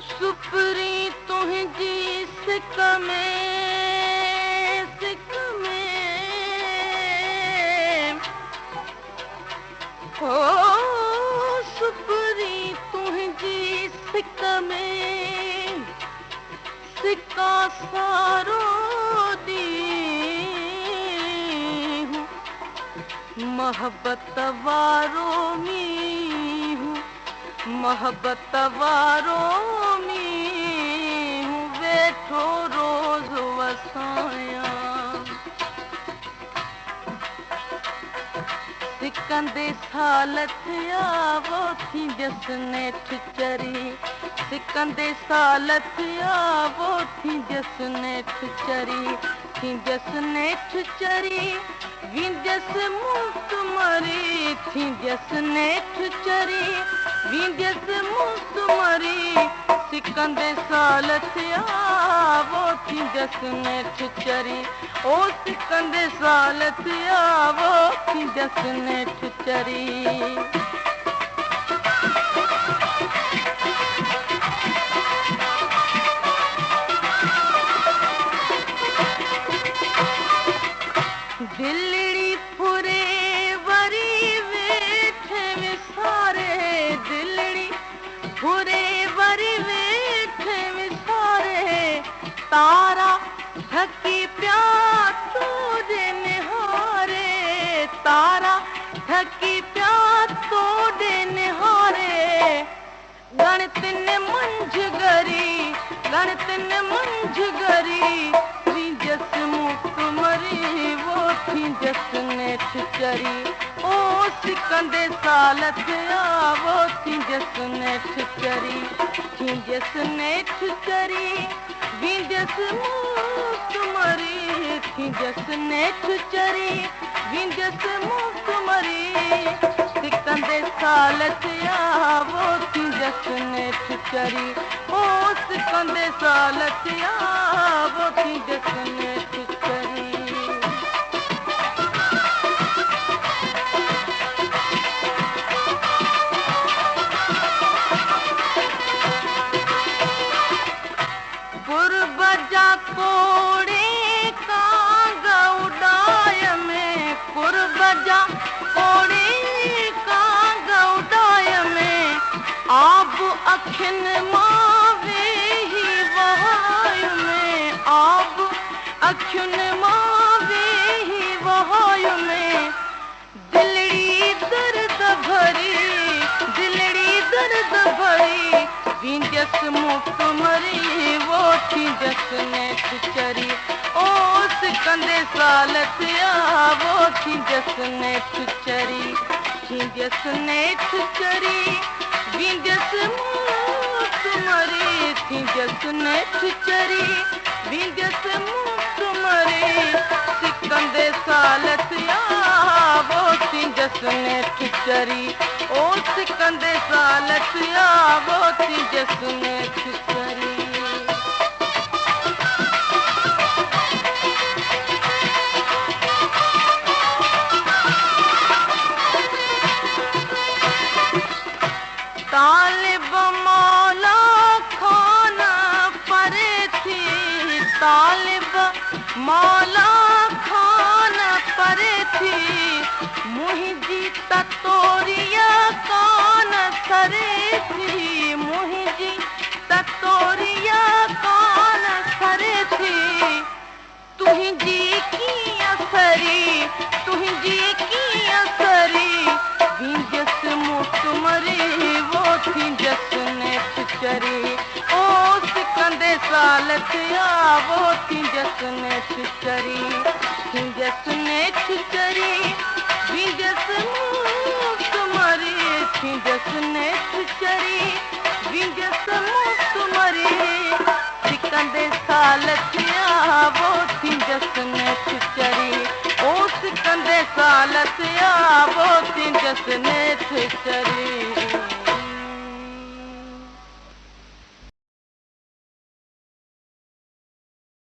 सुपरी तुझी सिक में हो सुपरी तुझी सिक में सिका सारो दी हूँ मोहब्बत वारो मी हूँ मोहब्बत वारो मी हूँ वेठो रोज वसाया सिकंदे साल थिया वो थी जसने ठुचरी सिकंदे साल थिया वो थी जसने ठुचरी थी जसने ठुचरी विंजस मुक्त मरी थी जसने ठुचरी विंजस मुक्त मरी सिकंदे साल थिया वो थी जसने ठुचरी ओ सिकंदे साल थिया वो थी जसने ठुचरी दिलड़ी फुरे वरी वेठे विसारे दिलड़ी फुरे वरी वेठे विसारे तारा थकी प्या तोड़े निहारे तारा थकी प्या तोड़े निहारे गणतिन मंझ गरी गणतिन मंझ गरी जस मुक्त मरी वो थी जसने ठुचरी ओ सिकंदे साल थिया वो थी जसने ठुचरी थी जसने ठुचरी विंजस मुक्त मरी थी जसने ठुचरी विंजस मुक्त मरी सिकंदे साल थिया वो थी जसने ठुचरी ओ सिकंदे साल थिया वो थी जसने ठुचरी पुरबजा कोड़े कांग उड़ाय में पुरबजा कोड़े कांग उड़ाय में आब अखिन मावे ही वहाय में आब अखिन मावे ही वहाय में दिलड़ी दर्द भरी दिलड़ी दर्द भरी विंजस मुक्त मरी वो थी जसने ठुचरी ओ सिकंदे साल थिया वो थी जसने ठुचरी थी जसने ठुचरी विंजस मुक्त मरी थी जसने ठुचरी विंजस मुक्त मरी सिकंदे साल थिया वो थी जसने ठुचरी ओ सिकंदे साल थिया वो थी जसने ठुचरी तालिब मौला खाना परे थी तालिब मौला खाना परे थी मुहिंजी ततोरिया कान सरे थी मुहिंजी ततोरिया कान सरे थी तुहिंजी की असरी तुहिंजी की असरी विंजस मुक्त मरी वो थी जसने ठुचरी ओ सिकंदे साल थिया वो थी जसने ठुचरी थी जसने ठुचरी विंजस मुक्त मरी थी जसने ठुचरी विंजस मुक्त मरी सिकंदे साल थिया वो थी जसने ठुचरी ओ सिकंदे साल थिया वो थी जसने ठुचरी